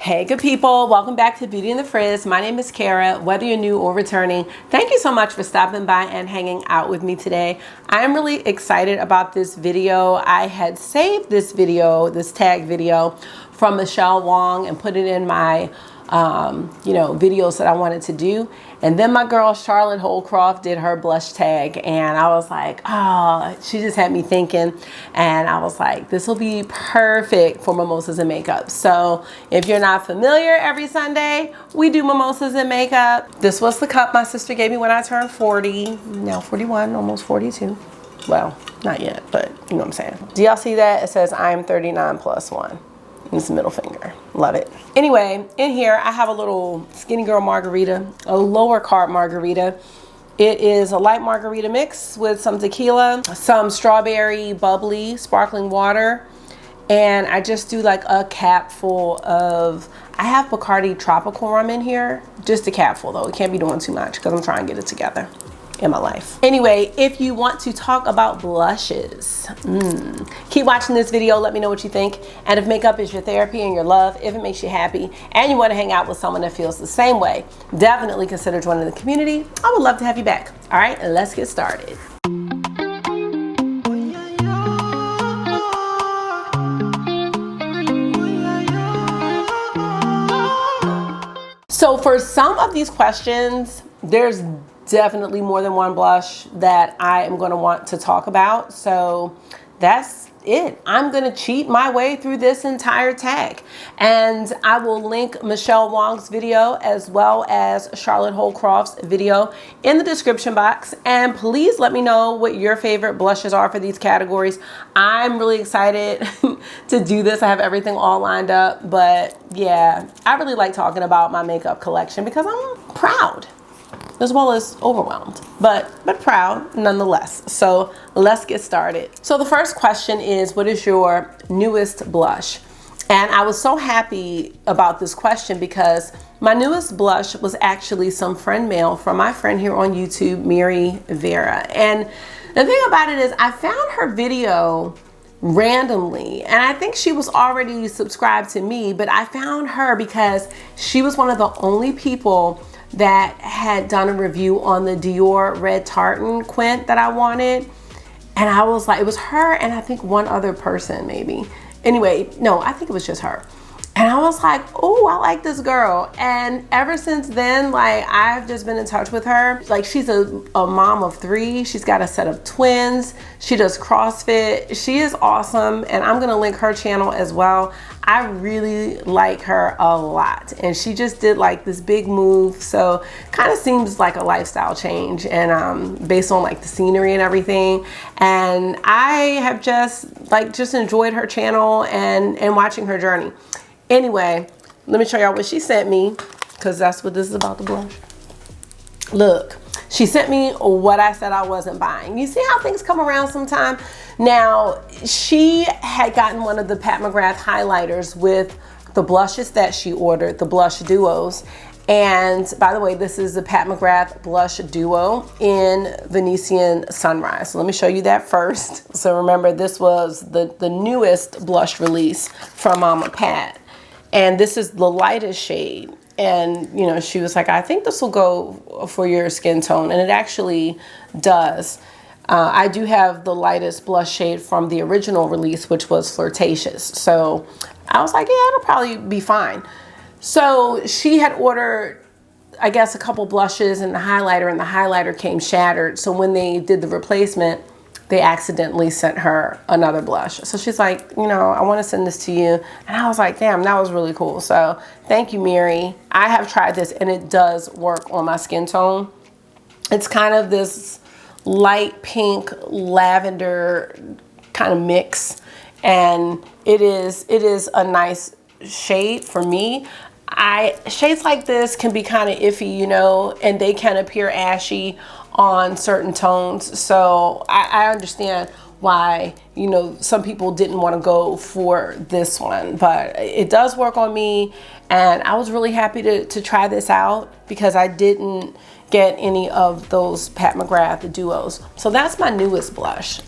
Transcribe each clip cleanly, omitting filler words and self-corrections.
Hey good people, welcome back to Beauty in the Frizz. My name is Cara. Whether you're new or returning, thank you so much for stopping by and hanging out with me today. I am really excited about this video. I had saved this video, this tag video from Michelle Wong and put it in my videos that I wanted to do. And then my girl Charlotte Holcroft did her blush tag and I was like, oh, she just had me thinking, and I was like, this will be perfect for mimosas and makeup. So if you're not familiar, every Sunday we do mimosas and makeup. This was the cup my sister gave me when I turned 40, now 41, almost 42. Well, not yet, but you know what I'm saying. Do y'all see that? It says I'm 39 plus 1. This middle finger. Love it. Anyway, in here I have a little skinny girl margarita, a lower carb margarita. It is a light margarita mix with some tequila, some strawberry bubbly sparkling water, and I just do like a cap full of, I have Bacardi tropical rum in here, just a cap full though. It can't be doing too much because I'm trying to get it together in my life. Anyway, if you want to talk about blushes, keep watching this video. Let me know what you think. And if makeup is your therapy and your love, if it makes you happy and you want to hang out with someone that feels the same way, definitely consider joining the community. I would love to have you back. All right, let's get started. So for some of these questions, there's definitely more than one blush that I am going to want to talk about. So that's it. I'm going to cheat my way through this entire tag, and I will link Michelle Wong's video as well as Charlotte Holcroft's video in the description box. And please let me know what your favorite blushes are for these categories. I'm really excited to do this. I have everything all lined up, but yeah, I really like talking about my makeup collection because I'm proud as well as overwhelmed, but proud nonetheless. So let's get started. So the first question is, what is your newest blush? And I was so happy about this question because my newest blush was actually some friend mail from my friend here on YouTube, Mary Vera. And the thing about it is I found her video randomly, and I think she was already subscribed to me, but I found her because she was one of the only people that had done a review on the Dior Red Tartan Quint that I wanted. And I was like, it was her and I think one other person maybe. Anyway, no, I think it was just her. And I was like, oh, I like this girl. And ever since then, like, I've just been in touch with her. Like, she's a mom of 3. She's got a set of twins. She does CrossFit. She is awesome. And I'm gonna link her channel as well. I really like her a lot. And she just did like this big move. So kind of seems like a lifestyle change, and based on like the scenery and everything. And I have just enjoyed her channel and watching her journey. Anyway, let me show y'all what she sent me, because that's what this is about, the blush. Look, she sent me what I said I wasn't buying. You see how things come around sometime? Now, she had gotten one of the Pat McGrath highlighters with the blushes that she ordered, the blush duos. And by the way, this is the Pat McGrath blush duo in Venetian Sunrise. So let me show you that first. So remember, this was the newest blush release from Mama Pat. And this is the lightest shade. And, you know, she was like, I think this will go for your skin tone. And it actually does. I do have the lightest blush shade from the original release, which was Flirtatious. So I was like, yeah, it'll probably be fine. So she had ordered, I guess, a couple blushes and the highlighter came shattered. So when they did the replacement, they accidentally sent her another blush. So she's like, you know, I want to send this to you. And I was like, damn, that was really cool. So thank you, Mary. I have tried this and it does work on my skin tone. It's kind of this light pink lavender kind of mix. And it is a nice shade for me. Shades like this can be kind of iffy, you know, and they can appear ashy on certain tones. So I understand why, you know, some people didn't want to go for this one, but it does work on me. And I was really happy to try this out because I didn't get any of those Pat McGrath duos. So that's my newest blush.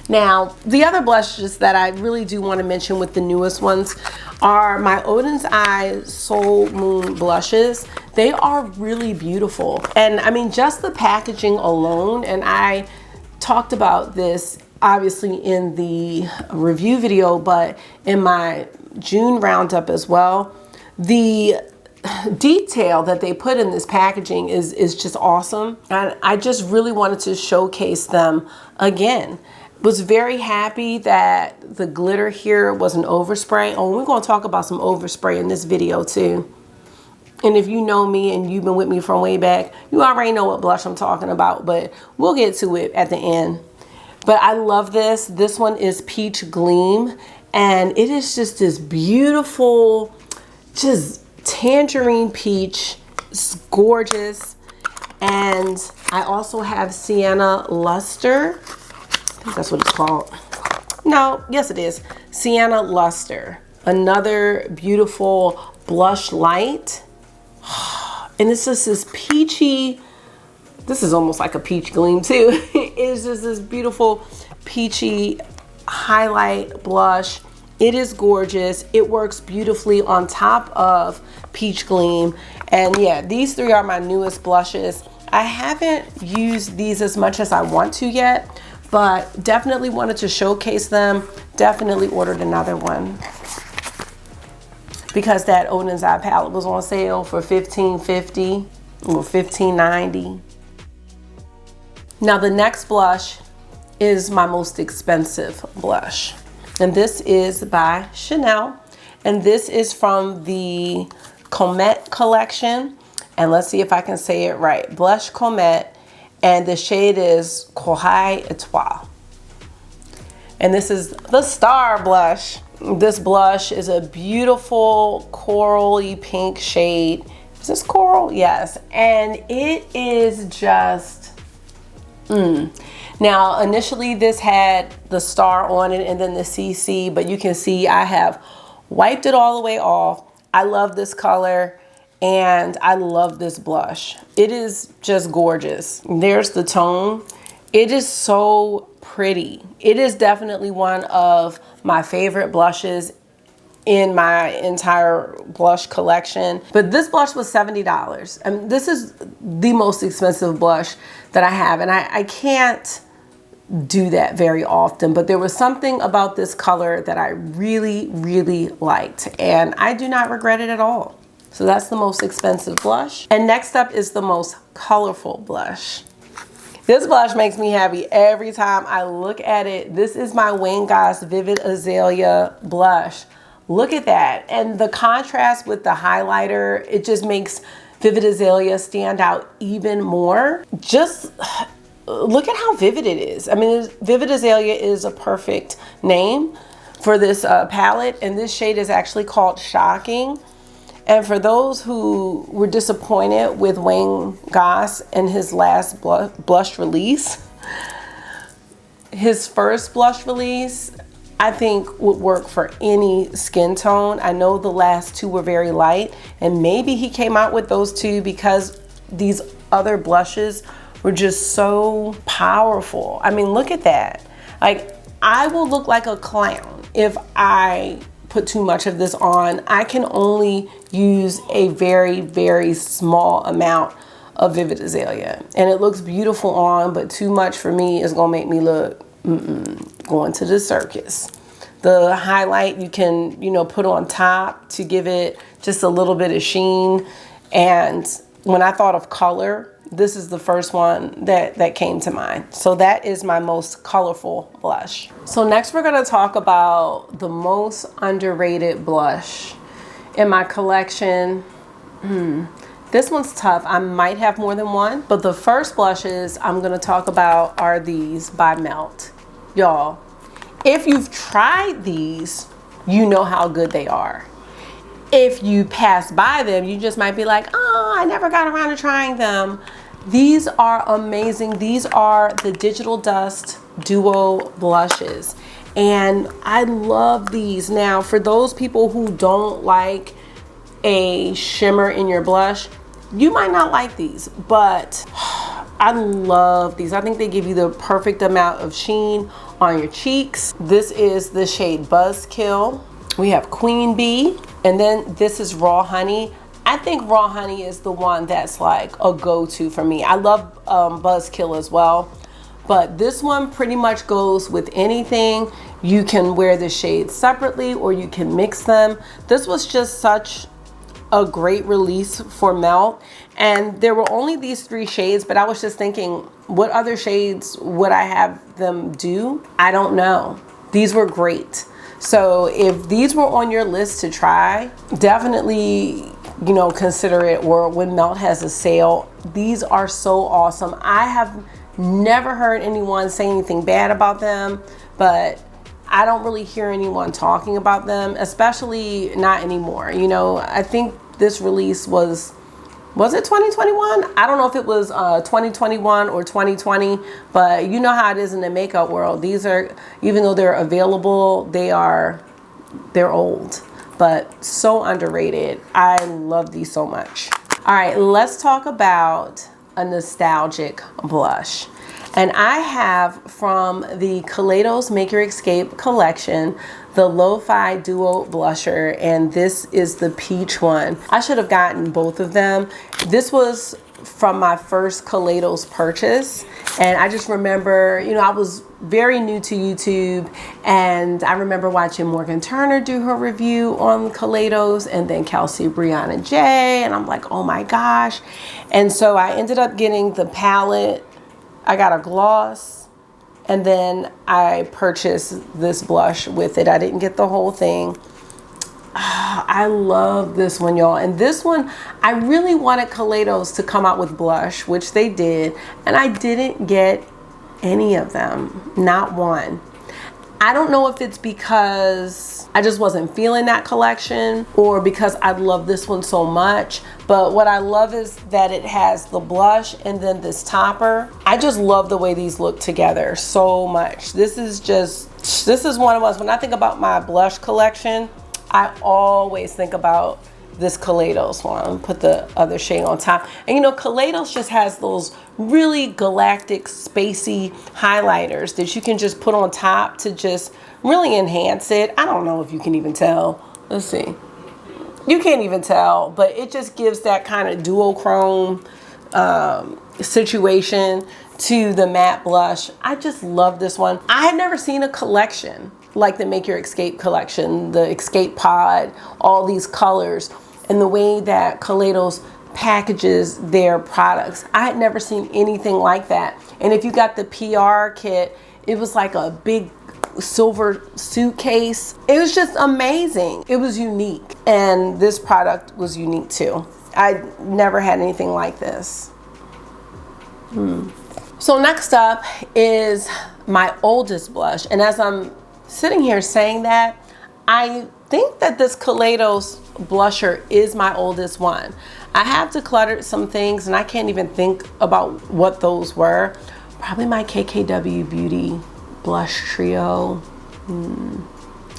Now, the other blushes that I really do want to mention with the newest ones are my Odin's Eye Soul Moon blushes. They are really beautiful. And I mean, just the packaging alone, and I talked about this obviously in the review video, but in my June roundup as well, the detail that they put in this packaging is just awesome. And I just really wanted to showcase them again. Was very happy that the glitter here was an overspray. Oh, we're going to talk about some overspray in this video too. And if you know me and you've been with me from way back, you already know what blush I'm talking about, but we'll get to it at the end. But I love this. This one is Peach Gleam, and it is just this beautiful, just tangerine peach. It's gorgeous. And I also have Sienna Luster. I think that's what it's called. No, yes it is. Sienna Luster. Another beautiful blush light. And it's just this peachy, this is almost like a peach gleam too. It's just this beautiful peachy highlight blush. It is gorgeous. It works beautifully on top of Peach Gleam. And yeah, these three are my newest blushes. I haven't used these as much as I want to yet, but definitely wanted to showcase them. Definitely ordered another one because that Odin's Eye palette was on sale for $15.50 or $15.90. Now the next blush is my most expensive blush. And this is by Chanel. And this is from the Comet collection. And let's see if I can say it right. Blush Comet. And the shade is Corail Etoile. And this is the Star blush. This blush is a beautiful corally pink shade. Is this coral? Yes. And it is just, Now, initially this had the star on it and then the CC, but you can see I have wiped it all the way off. I love this color and I love this blush. It is just gorgeous. There's the tone. It is so pretty. It is definitely one of my favorite blushes in my entire blush collection. But this blush was $70. And this is the most expensive blush that I have. And I can't do that very often, but there was something about this color that I really, really liked. And I do not regret it at all. So that's the most expensive blush. And next up is the most colorful blush. This blush makes me happy every time I look at it. This is my Wayne Goss Vivid Azalea blush. Look at that. And the contrast with the highlighter, it just makes Vivid Azalea stand out even more. Just look at how vivid it is. I mean, Vivid Azalea is a perfect name for this palette. And this shade is actually called Shocking. And for those who were disappointed with Wayne Goss and his last blush release, his first blush release, I think would work for any skin tone. I know the last two were very light, and maybe he came out with those two because these other blushes were just so powerful. I mean, look at that. Like, I will look like a clown if I put too much of this on. I can only use a very, very small amount of Vivid Azalea. And it looks beautiful on, but too much for me is gonna make me look going to the circus. The highlight you can, you know, put on top to give it just a little bit of sheen. And when I thought of color, this is the first one that came to mind. So that is my most colorful blush. So next we're gonna talk about the most underrated blush in my collection. This one's tough. I might have more than one, but the first blushes I'm gonna talk about are these by Melt. Y'all, if you've tried these, you know how good they are. If you pass by them, you just might be like, oh, I never got around to trying them. These are amazing. These are the Digital Dust Duo blushes. And I love these. Now, for those people who don't like a shimmer in your blush, you might not like these, but I love these. I think they give you the perfect amount of sheen on your cheeks. This is the shade Buzzkill. We have Queen Bee, and then this is Raw Honey. I think Raw Honey is the one that's like a go-to for me. I love Buzzkill as well, but this one pretty much goes with anything. You can wear the shades separately or you can mix them. This was just such a great release for Melt, and there were only these 3 shades, but I was just thinking, what other shades would I have them do? I don't know. These were great. So if these were on your list to try, definitely, you know, consider it, or when Melt has a sale. These are so awesome. I have never heard anyone say anything bad about them, but I don't really hear anyone talking about them, especially not anymore. You know, I think this release was it 2021? I don't know if it was 2021 or 2020, but you know how it is in the makeup world. These are, even though they're available, they're old, but so underrated. I love these so much. All right, let's talk about a nostalgic blush. And I have from the Kaleidos Make Your Escape collection, the Lo-Fi Duo Blusher, and this is the peach one. I should have gotten both of them. This was from my first Kaleidos purchase, and I just remember, you know, I was very new to YouTube, and I remember watching Morgan Turner do her review on Kaleidos, and then Kelsey Brianna J, and I'm like, oh my gosh. And so I ended up getting the palette. I got a gloss, and then I purchased this blush with it. I didn't get the whole thing. I love this one, y'all. And this one, I really wanted Kaleidos to come out with blush, which they did, and I didn't get any of them, not one. I don't know if it's because I just wasn't feeling that collection or because I love this one so much, but what I love is that it has the blush and then this topper. I just love the way these look together so much. This is one of those, when I think about my blush collection, I always think about this Kaleidos one. Put the other shade on top. And you know, Kaleidos just has those really galactic, spacey highlighters that you can just put on top to just really enhance it. I don't know if you can even tell. Let's see. You can't even tell, but it just gives that kind of duochrome situation to the matte blush. I just love this one. I had never seen a collection like the Make Your Escape collection, the Escape Pod, all these colors, and the way that Kaleidos packages their products. I had never seen anything like that. And if you got the PR kit, it was like a big silver suitcase. It was just amazing. It was unique. And this product was unique too. I never had anything like this. So next up is my oldest blush. And as I'm sitting here saying that, I think that this Kaleidos blusher is my oldest one. I have decluttered some things and I can't even think about what those were. Probably my KKW Beauty blush trio.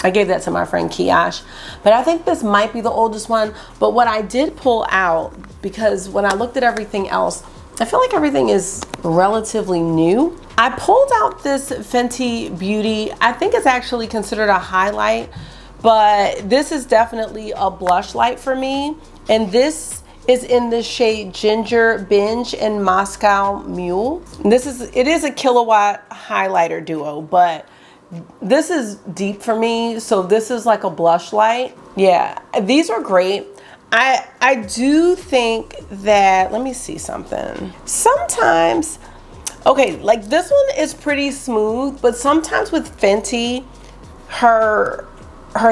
I gave that to my friend Kiash, but I think this might be the oldest one. But what I did pull out, because when I looked at everything else, I feel like everything is relatively new. I pulled out this Fenty Beauty. I think it's actually considered a highlight, but this is definitely a blush light for me. And this is in the shade Ginger Binge and Moscow Mule. It is a kilowatt highlighter duo, but this is deep for me. So this is like a blush light. Yeah, these are great. I do think that, let me see something. Sometimes, okay, like this one is pretty smooth, but sometimes with Fenty, her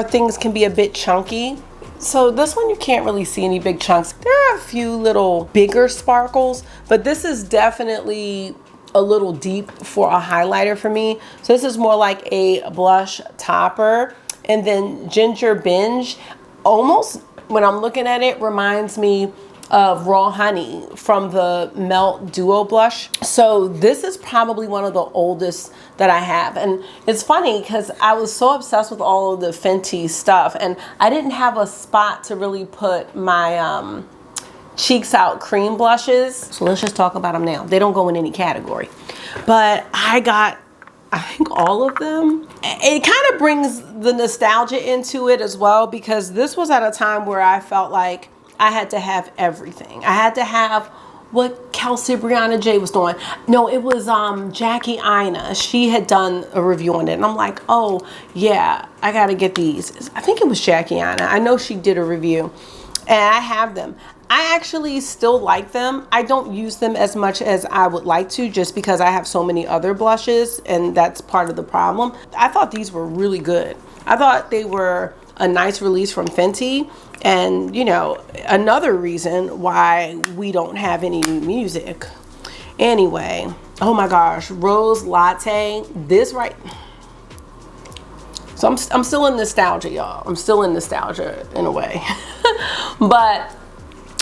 things can be a bit chunky. So this one, you can't really see any big chunks. There are a few little bigger sparkles, but this is definitely a little deep for a highlighter for me. So this is more like a blush topper. And then Ginger Binge, almost when I'm looking at it, reminds me of Raw Honey from the Melt Duo Blush. So this is probably one of the oldest that I have. And it's funny because I was so obsessed with all of the Fenty stuff, and I didn't have a spot to really put my Cheeks Out cream blushes. So let's just talk about them now. They don't go in any category. But I got I think all of them. It kind of brings the nostalgia into it as well, because this was at a time where I felt like I had to have everything. I had to have what Kelsey Brianna J was doing. No, it was Jackie Ina. She had done a review on it, and I'm like, oh yeah, I gotta get these. I think it was Jackie Ina. I know she did a review, and I have them. I actually still like them. I don't use them as much as I would like to, just because I have so many other blushes, and that's part of the problem. I thought these were really good. I thought they were a nice release from Fenty, and you know, another reason why we don't have any new music. Anyway, oh my gosh, Rose Latte, this right. So I'm still in nostalgia, y'all. I'm still in nostalgia in a way. But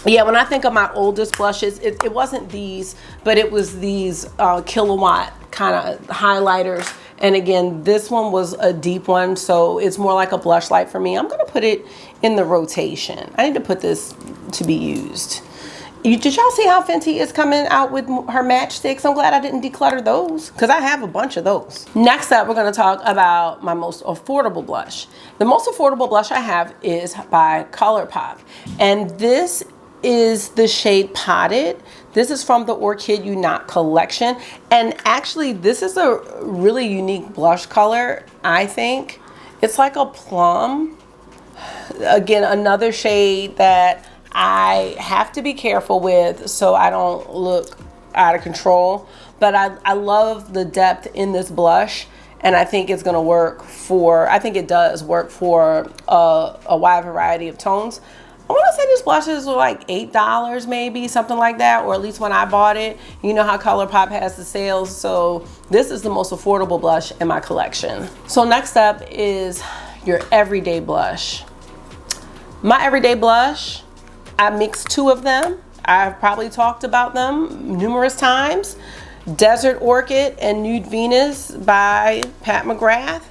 yeah, when I think of my oldest blushes, it wasn't these, but it was these Kilowatt kind of highlighters. And again, this one was a deep one, so it's more like a blush light for me. I'm gonna put it in the rotation. I need to put this to be used. Did y'all see how Fenty is coming out with her matchsticks? I'm glad I didn't declutter those, because I have a bunch of those. Next up, we're gonna talk about my most affordable blush. The most affordable blush I have is by ColourPop, and this is the shade Potted. This is from the Orchid Unite collection, and actually this is a really unique blush color. I think it's like a plum. Again, another shade that I have to be careful with so I don't look out of control, but I love the depth in this blush, and I think it's gonna work for, I think it does work for a wide variety of tones. I want to say these blushes were like $8 maybe, something like that, or at least when I bought it. You know how ColourPop has the sales, so this is the most affordable blush in my collection. So next up is your everyday blush. My everyday blush, I mixed two of them. I've probably talked about them numerous times. Desert Orchid and Nude Venus by Pat McGrath.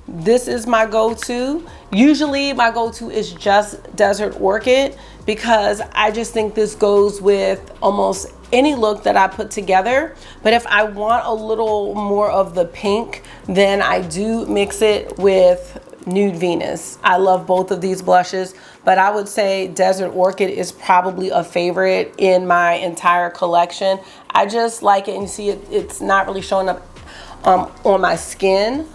This is my go-to. Usually my go-to is just Desert Orchid, because I just think this goes with almost any look that I put together. But if I want a little more of the pink, then I do mix it with Nude Venus. I love both of these blushes, but I would say Desert Orchid is probably a favorite in my entire collection. I just like it, and you see it's not really showing up on my skin,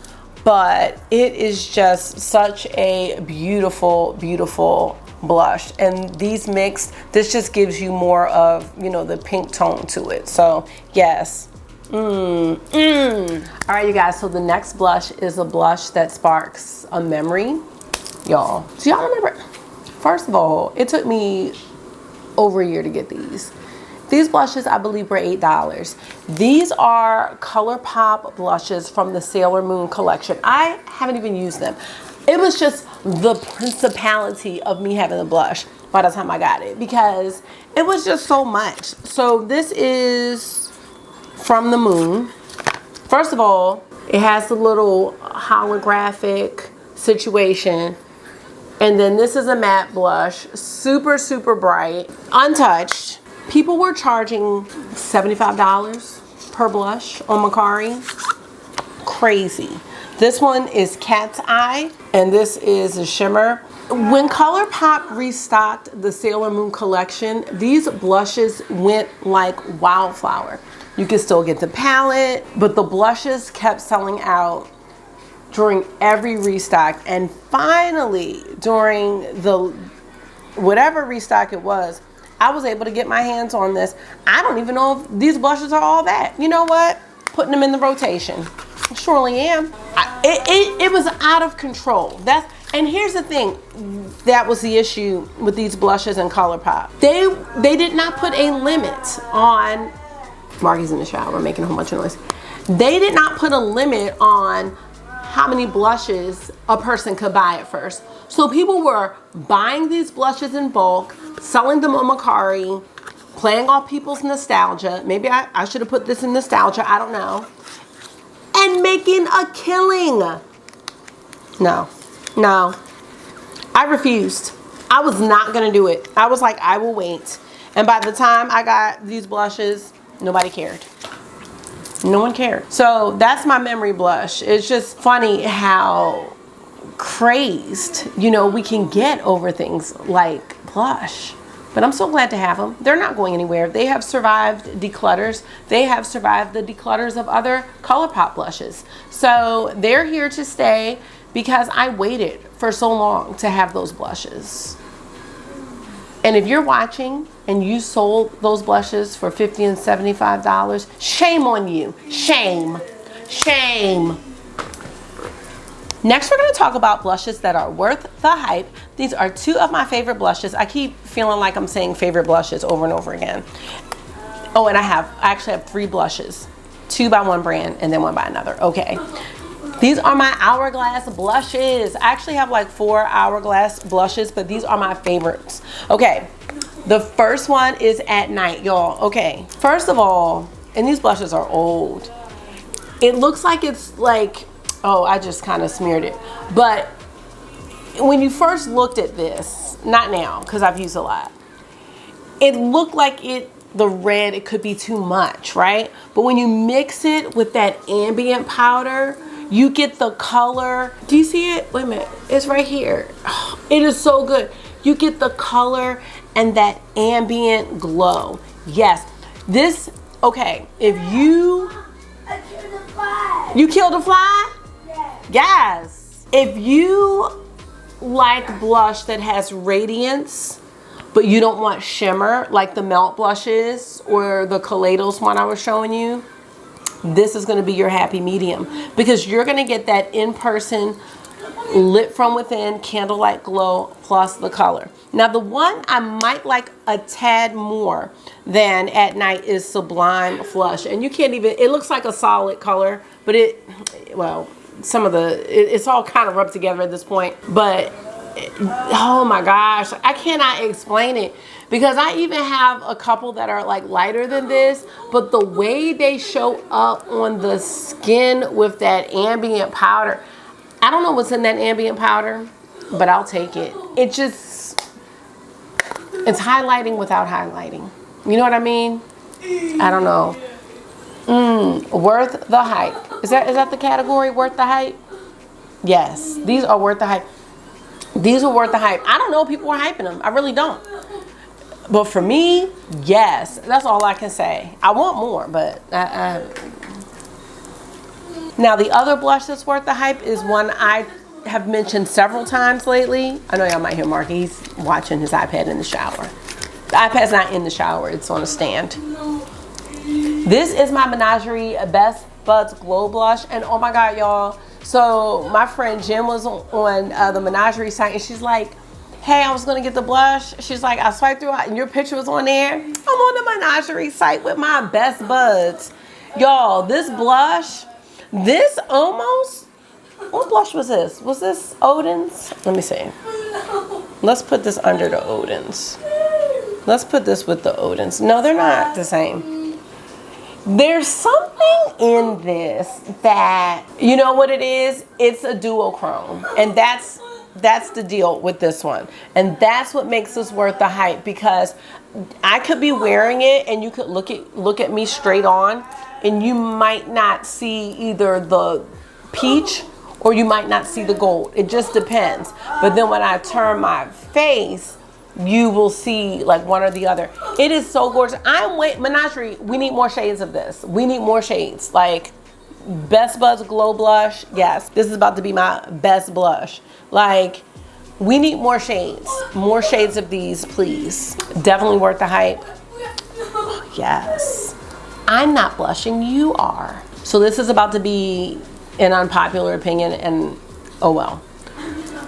but it is just such a beautiful, beautiful blush. And these mixed, this just gives you more of, you know, the pink tone to it. So yes. All right, you guys, so the next blush is a blush that sparks a memory. Y'all, do y'all remember? First of all, it took me over a year to get these. These blushes, I believe, were $8. These are ColourPop blushes from the Sailor Moon collection. I haven't even used them. It was just the principality of me having the blush by the time I got it, because it was just so much. So this is from the Moon. First of all, it has the little holographic situation. And then this is a matte blush, super, super bright, untouched. People were charging $75 per blush on Menagerie. Crazy. This one is Cat's Eye, and this is a shimmer. When ColourPop restocked the Sailor Moon collection, these blushes went like wildflower. You can still get the palette, but the blushes kept selling out during every restock. And finally, during the whatever restock it was, I was able to get my hands on this. I don't even know if these blushes are all that. You know what? Putting them in the rotation. I surely am. It was out of control. And here's the thing, that was the issue with these blushes and ColourPop. They did not put a limit on, Marky's in the shower making a whole bunch of noise. They did not put a limit on how many blushes a person could buy at first. So people were buying these blushes in bulk, selling them on Menagerie, playing off people's nostalgia. Maybe I should have put this in nostalgia, I don't know. And making a killing. No, I refused. I was not gonna do it. I was like, I will wait. And by the time I got these blushes, nobody cared. No one cared. So that's my memory blush. It's just funny how crazed, you know, we can get over things like blush. But I'm so glad to have them. They're not going anywhere. They have survived declutters. They have survived the declutters of other ColourPop blushes. So they're here to stay because I waited for so long to have those blushes. And if you're watching and you sold those blushes for $50 and $75, shame on you. Shame. Shame. Next, we're going to talk about blushes that are worth the hype. These are two of my favorite blushes. I keep feeling like I'm saying favorite blushes over and over again. Oh, and I actually have 3 blushes. 2 by one brand and then 1 by another. Okay. These are my Hourglass blushes. I actually have like 4 Hourglass blushes, but these are my favorites. Okay. The first one is At Night, y'all. Okay. First of all, and these blushes are old. It looks like it's like, oh, I just kind of smeared it. But when you first looked at this, not now, because I've used a lot, it looked like the red, it could be too much, right? But when you mix it with that ambient powder, you get the color. Do you see it? Wait a minute, it's right here. Oh, it is so good. You get the color and that ambient glow. Yes, this, okay, if you killed a fly? Yes. If you like blush that has radiance, but you don't want shimmer, like the Melt blushes or the Kaleidos one I was showing you, this is gonna be your happy medium because you're gonna get that in-person lit from within candlelight glow plus the color. Now the one I might like a tad more than At Night is Sublime Flush. And you can't even, it looks like a solid color, but well, some of it's all kind of rubbed together at this point. But oh my gosh, I cannot explain it because I even have a couple that are like lighter than this, but the way they show up on the skin with that ambient powder, I don't know what's in that ambient powder, but I'll take it. It's highlighting without highlighting. You know what I mean? I don't know. Worth the hype. Is that the category, worth the hype? Yes, these are worth the hype. These are worth the hype. I don't know if people are hyping them. I really don't. But for me, yes. That's all I can say. I want more, but Now the other blush that's worth the hype is one I have mentioned several times lately. I know y'all might hear Marky. He's watching his iPad in the shower. The iPad's not in the shower. It's on a stand. This is my Menagerie Best Buds Glow Blush. And oh my God, y'all. So my friend Jen was on the Menagerie site and she's like, hey, I was gonna get the blush. She's like, I swiped through and your picture was on there. I'm on the Menagerie site with my Best Buds. Y'all, this blush, this almost, what blush was this? Was this Odin's? Let me see. Let's put this under the Odin's. Let's put this with the Odin's. No, they're not the same. There's something in this that, you know what it is? It's a duochrome. And that's the deal with this one. And that's what makes this worth the hype because I could be wearing it and you could look at me straight on and you might not see either the peach or you might not see the gold. It just depends. But then when I turn my face, you will see like one or the other. It is so gorgeous. Menagerie, we need more shades of this. We need more shades. Like Best Buds Glow Blush. Yes, this is about to be my best blush. Like we need more shades. More shades of these, please. Definitely worth the hype. Yes. I'm not blushing, you are. So this is about to be an unpopular opinion and oh well.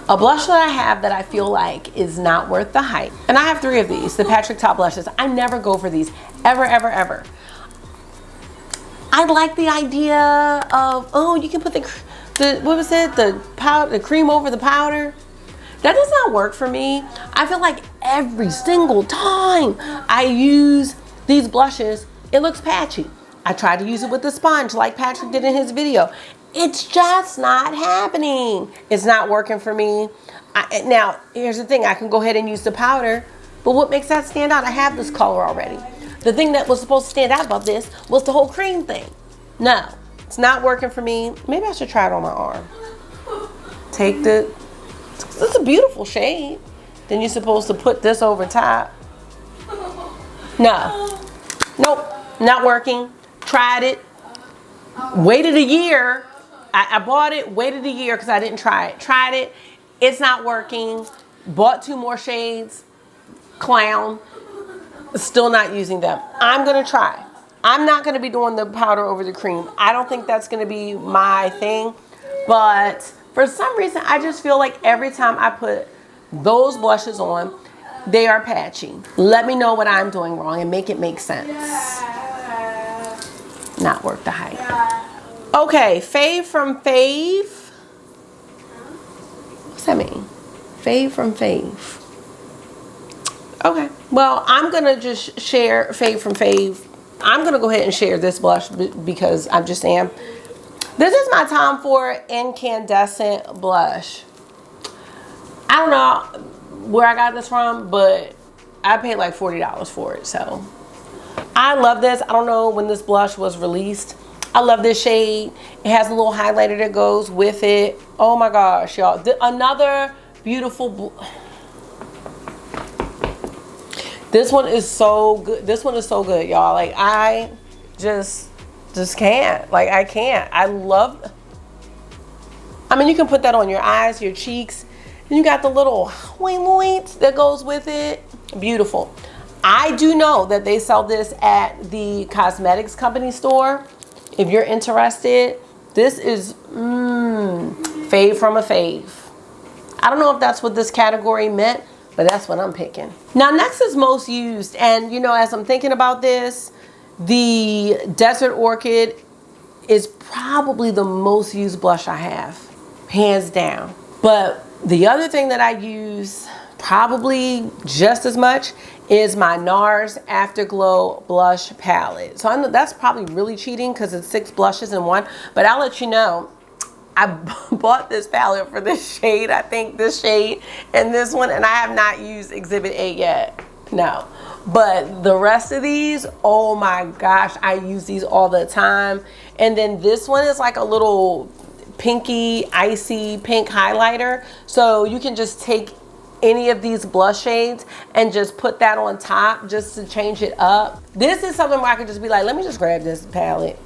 A blush that I have that I feel like is not worth the hype. And I have 3 of these, the Patrick Top blushes. I never go for these, ever, ever, ever. I like the idea of, oh, you can put the what was it? The cream over the powder. That does not work for me. I feel like every single time I use these blushes, it looks patchy. I tried to use it with the sponge like Patrick did in his video. It's just not happening. It's not working for me. Now, here's the thing. I can go ahead and use the powder, but what makes that stand out? I have this color already. The thing that was supposed to stand out about this was the whole cream thing. No, it's not working for me. Maybe I should try it on my arm. Take the, it's a beautiful shade. Then you're supposed to put this over top. No, nope, not working. Tried it, waited a year. I bought it, waited a year because I didn't try it. Tried it, it's not working. Bought 2 more shades, clown. Still not using them. I'm gonna try. I'm not gonna be doing the powder over the cream. I don't think that's gonna be my thing. But for some reason, I just feel like every time I put those blushes on, they are patchy. Let me know what I'm doing wrong and make it make sense. Not worth the hype. Okay, Fave from Fave. What's that mean? Fave from Fave. Okay, well, I'm gonna just share Fave from Fave. I'm gonna go ahead and share this blush because I just am. This is my Tom Ford Incandescent Blush. I don't know where I got this from, but I paid like $40 for it, so. I love this. I don't know when this blush was released. I love this shade. It has a little highlighter that goes with it. Oh my gosh, y'all. Another beautiful This one is so good. This one is so good, y'all. Like, I just can't. Like, I can't. I love, I mean, you can put that on your eyes, your cheeks, and you got the little point that goes with it. Beautiful. I do know that they sell this at the cosmetics company store. If you're interested, this is Fave from a Fave. I don't know if that's what this category meant, but that's what I'm picking. Now, next is most used. And, you know, as I'm thinking about this, the Desert Orchid is probably the most used blush I have, hands down. But the other thing that I use probably just as much is my Nars Afterglow Blush Palette. So I know that's probably really cheating because it's 6 blushes in one, but I'll let you know. I bought this palette for this shade, I think this shade and this one, and I have not used Exhibit 8 yet, no. But the rest of these, oh my gosh, I use these all the time. And then this one is like a little pinky, icy pink highlighter. So you can just take any of these blush shades and just put that on top just to change it up. This is something where I could just be like, let me just grab this palette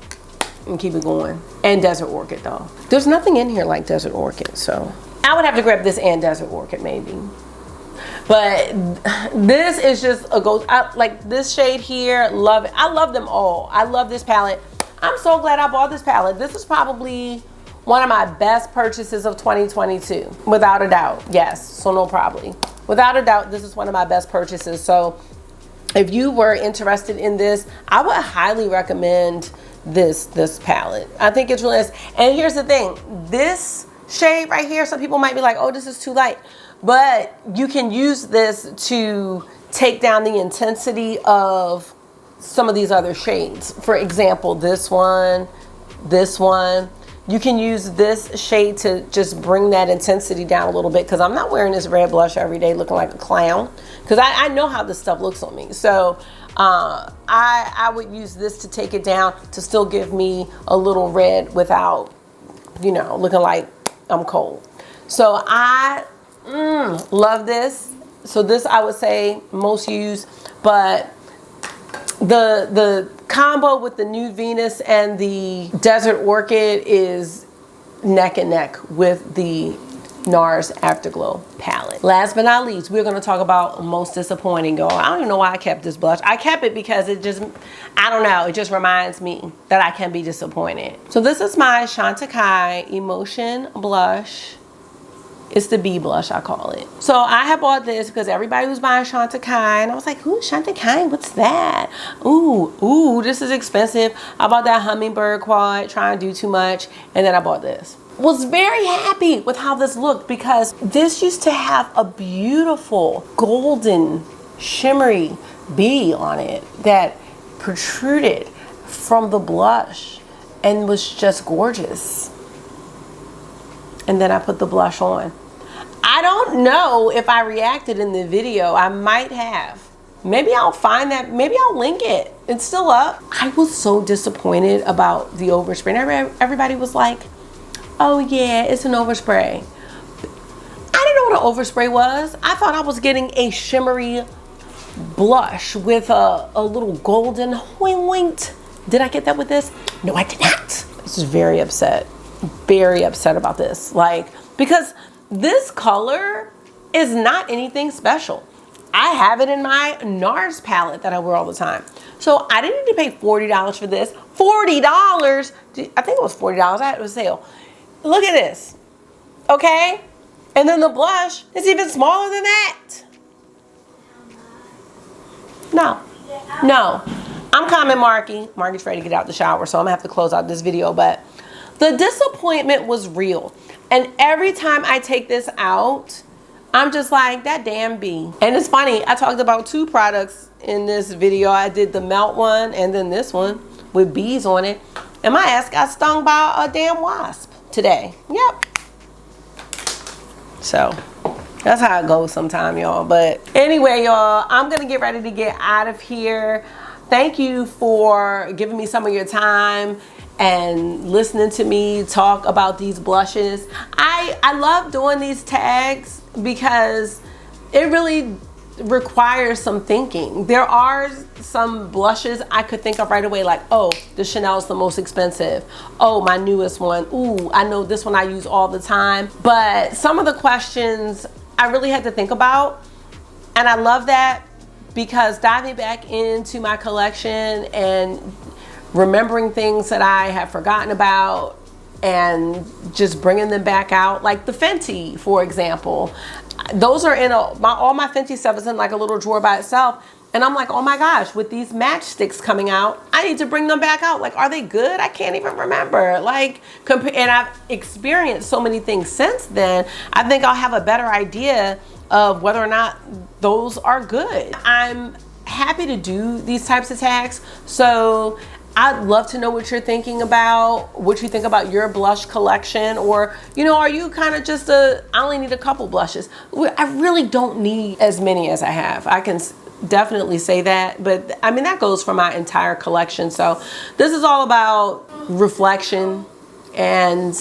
and keep it going. And Desert Orchid though. There's nothing in here like Desert Orchid, so I would have to grab this and Desert Orchid maybe. But this is just a go. Like this shade here, love it. I love them all. I love this palette. I'm so glad I bought this palette. This is probably one of my best purchases of 2022, without a doubt. Yes, so no problem. Without a doubt, this is one of my best purchases. So if you were interested in this, I would highly recommend this palette. I think it's really nice. And here's the thing, this shade right here, some people might be like, oh, this is too light. But you can use this to take down the intensity of some of these other shades. For example, this one. You can use this shade to just bring that intensity down a little bit, because I'm not wearing this red blush every day looking like a clown, because I know how this stuff looks on me. So I would use this to take it down, to still give me a little red without, you know, looking like I'm cold. So I love this. So this, I would say, most used. But the combo with the Nude Venus and the Desert Orchid is neck and neck with the Nars Afterglow palette. Last but not least, we're going to talk about most disappointing, y'all. I don't even know why I kept this blush. I kept it because it just, I don't know, it just reminds me that I can be disappointed. So this is my Chantecaille Emotion Blush. It's the B blush, I call it. So I had bought this because everybody was buying Chantecaille, and I was like, ooh, Chantecaille, what's that? Ooh, this is expensive. I bought that Hummingbird Quad, trying to do too much, and then I bought this. Was very happy with how this looked, because this used to have a beautiful golden shimmery B on it that protruded from the blush and was just gorgeous. And then I put the blush on. I don't know if I reacted in the video. I might have. Maybe I'll find that, maybe I'll link it. It's still up. I was so disappointed about the overspray. And everybody was like, oh yeah, it's an overspray. I didn't know what an overspray was. I thought I was getting a shimmery blush with a little golden wing. Did I get that with this? No, I did not. I was very upset about this. Like, because this color is not anything special. I have it in my Nars palette that I wear all the time. So I didn't need to pay $40 for this. $40? I think it was $40. I had it on sale. Look at this. Okay? And then the blush is even smaller than that. No. I'm coming, Marky. Marky's ready to get out the shower, so I'm gonna have to close out this video, but the disappointment was real. And every time I take this out, I'm just like, that damn bee. And it's funny, I talked about 2 products in this video. I did the melt one and then this one with bees on it. And my ass got stung by a damn wasp today. Yep. So that's how it goes sometime, y'all. But anyway, y'all, I'm gonna get ready to get out of here. Thank you for giving me some of your time and listening to me talk about these blushes. I love doing these tags because it really requires some thinking. There are some blushes I could think of right away, like, oh, the Chanel's the most expensive. Oh, my newest one. Ooh, I know this one I use all the time. But some of the questions I really had to think about, and I love that because diving back into my collection and remembering things that I have forgotten about and just bringing them back out, like the Fenty, for example. Those are in all my Fenty stuff is in like a little drawer by itself. And I'm like, oh my gosh, with these matchsticks coming out, I need to bring them back out. Like, are they good? I can't even remember. Like, and I've experienced so many things since then. I think I'll have a better idea of whether or not those are good. I'm happy to do these types of tags. So I'd love to know what you're thinking about, what you think about your blush collection, or, you know, are you kind of just I only need a couple blushes. I really don't need as many as I have. I can definitely say that, but I mean, that goes for my entire collection. So this is all about reflection and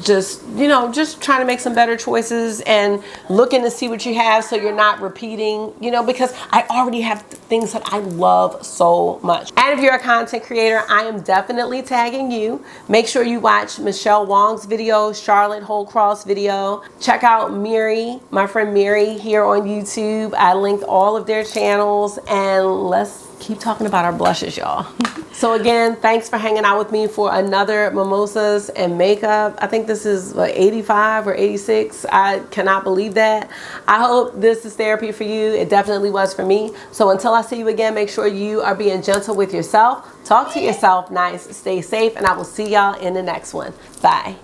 just, you know, just trying to make some better choices and looking to see what you have so you're not repeating, you know, because I already have things that I love so much. And if you're a content creator, I am definitely tagging you. Make sure you watch Michelle Wong's video, Charlotte Holcroft's video. Check out Miri, my friend Miri here on YouTube. I linked all of their channels, and let's keep talking about our blushes, y'all. So again, thanks for hanging out with me for another Mimosas and Makeup. I think this is like 85 or 86. I cannot believe that. I hope this is therapy for you. It definitely was for me. So until I see you again, make sure you are being gentle with yourself. Talk to yourself nice, stay safe, and I will see y'all in the next one. Bye.